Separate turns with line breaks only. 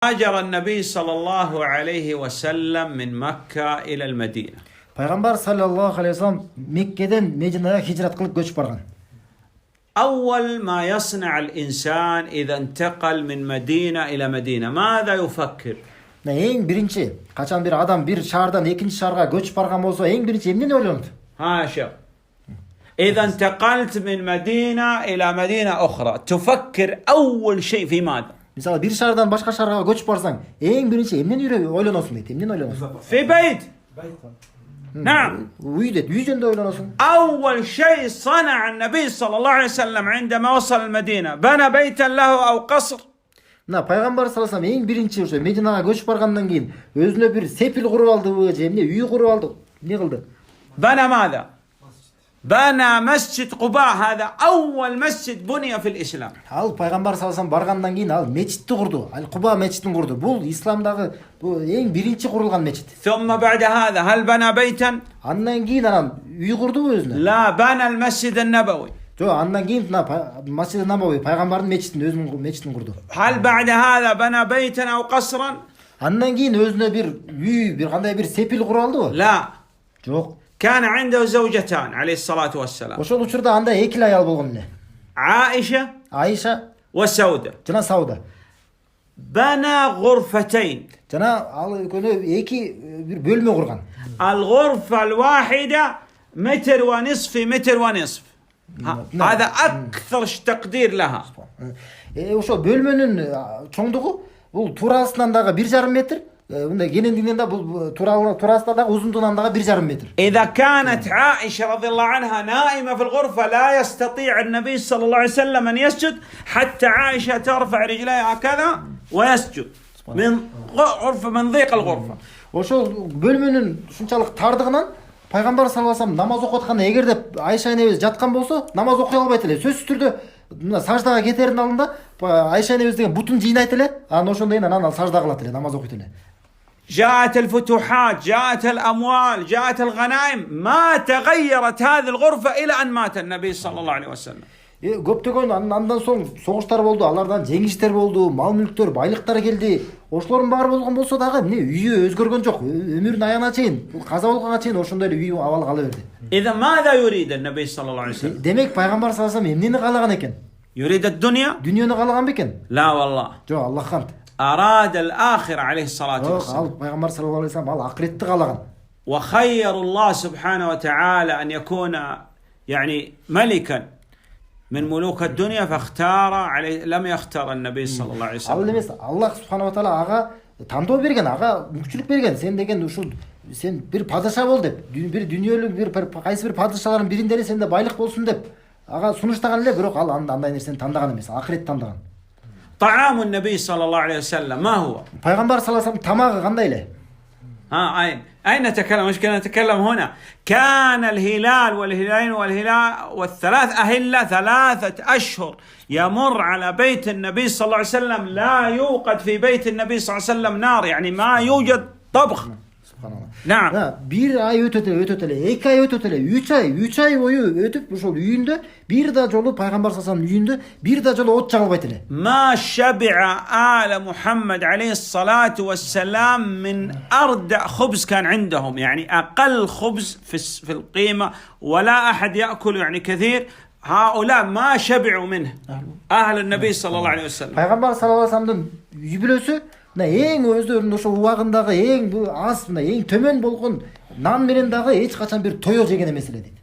هاجر النبي صلى الله عليه وسلم من مكة إلى المدينة.
Пайғамбар саллаллаху алейхи вассалам Меккеден Мединаға хижрат қылып көшіп барған.
أول ما يصنع الإنسان إذا انتقل من مدينة إلى مدينة ماذا يفكر؟
Ең бірінші, қашан бір адам бір шаардан екінші шаарға көшіп барған болса, ең бірінші эмнени ойлонот?
شوف إذا انتقلت من مدينة إلى مدينة أخرى تفكر أول شيء في ماذا؟
Мысалы, бір шаардан башқа шаарға көшіп барсаң, ең бірінші эмнени ойлоносуң дейді. Эмнени ойлоносуң?
في بيت. نعم.
үй жөнүндө ойлоносуң.
أول شيء صنع النبي صلى الله عليه وسلم عندما وصل المدينة بنى بيتا له أو قصر.
Пайғамбар саллаллаху алейхи вассалам ең бірінші ошо Мединаға көшіп барғандан кейін өзүнө бір сепил куруп алды, же эмне үй куруп алды. Не кылды?
بنى ماذا؟ بنى مسجد قباء. هذا أول مسجد بني في الإسلام.
Ал пайғамбар саллаллаху алейхи вассалам баргандан кейін ал мечитти курду. Ал Куба мечитин курду. Бул исламдагы эң биринчи курулган мечит.
ثم بعد هذا هل بنى بيتا؟
Андан кейін анан үй курдубу өзүнө?
لا، بنى المسجد النبوي.
Андан кейін Масжид Набауи пайғамбардың мечитин өзүнүн мечитин курду.
هل بعد هذا بنى بيتا أو قصرا؟
Андан кейін өзүнө бир үй, бир кандай бир сепил куруп алдыбы?
لا.
Жок.
كان عنده زوجتان عليه الصلاة والسلام.
Ошол учурда анда эки аял болгон эле.
عائشة
Айша
وسودة.
жана Сауда.
بنى غرفتين.
Жана ал экөөнү эки бир бөлмө курган.
الغرفة الواحدة متر ونصف في متر ونصف. هذا أكثر تقدير لها.
Ошо бөлмөнүн чоңдугу бул туурасынан дагы 1,5 метр, мындай кенендигинен да бул туурасынан дагы узундугунан дагы 1,5 метр.
إذا كانت عائشة رضي الله عنها نائمة في الغرفة لا يستطيع النبي صلى الله عليه وسلم أن يسجد حتى عائشة ترفع رجليها هكذا ويسجد من غرفة من ضيق الغرفة.
Ошол бөлмөнүн ушунчалык тардыгынан пайгамбар саллаллаху алейхи вассалам намаз окуп атканда эгерде Айша энебиз жаткан болсо, намаз окуй албайт эле. Сөзсүз түрдө мына саждага кетердин алдында Айша энебиз деген бутун жыйнайт эле, анан ошондон кийин анан сажда кылат эле, намаз окуйт эле.
جاءت الفتوحات، جاءت الأموال، جاءت الغنائم، ما تغيرت هذه الغرفة إلى أن مات النبي صلى الله عليه وسلم.
Көптөгөн андан соң согуштар болду, алардан жеңиштер болду, мал мүлктөр, байлыктар келди. Ошолордун баары болгон болсо дагы эмне үйү өзгөргөн жок. Өмүрүнүн аягына чейин, каза болгонго чейин ошондой эле үйү абал кала берди.
إذا ماذا يريد النبي صلى الله عليه وسلم؟
Демек пайгамбар саллаллаху алейхи вассалам эмнени каалаган экен?
يريد الدنيا؟
Дүйнөнү каалаган бекен?
لا والله.
Жок, Аллах кант.
أراد الآخرة عليه الصلاة والسلام.
Ал пайгамбар саллаллаху алейхи вассалам ал акыретти каалаган.
وخير الله سبحانه وتعالى أن يكون يعني ملكا من ملوك الدنيا فاختار عليه، لم يختار النبي صلى الله عليه
Ал
وسلم.
эмес, Аллах субхана ва таала ага тандоо берген, ага мүмкүнчүлүк берген. Сен деген ушул сен бир падыша бол деп, бир дүйнөлүк бир кайсы бир падышалардын биринде эле сенде байлык болсун деп ага сунуштаган эле, бирок ал андай нерсени тандаган эмес, акырет тандаган.
طعام النبي صلى الله عليه وسلم ما هو؟
Пайгамбар саллаллаху алейхи вассалам тамагы кандай эле?
أين نتكلم؟ مشكلة نتكلم هنا. كان الهلال والهلالين والهلال والثلاث أهلة 3 أشهر يمر على بيت النبي صلى الله عليه وسلم لا يوقد في بيت النبي صلى الله عليه وسلم نار، يعني ما يوجد طبخ. نعم.
Bir ay өтөт эле, 2 ай өтөт эле, 3 ай бою өтүп ошол үйүндө бир да жолу пайгамбар саллаллаху алейхи вассалам үйүндө бир да жолу от жагылбайт эле.
ما شبع آل محمد عليه الصلاة والسلام من أردع خبز كان عندهم، يعني أقل خبز في القيمة، ولا أحد يأكل يعني كثير. هؤلاء ما شبعوا منه أهل النبي صلى الله عليه وسلم.
Пайгамбар саллаллаху алейхи вассаламдын үй бүлөсү эң өздөрүнүн ошо убагындагы эң аз, эң төмөн болгон нан менен дагы эч качан бир тое жеген эмес эле дейт.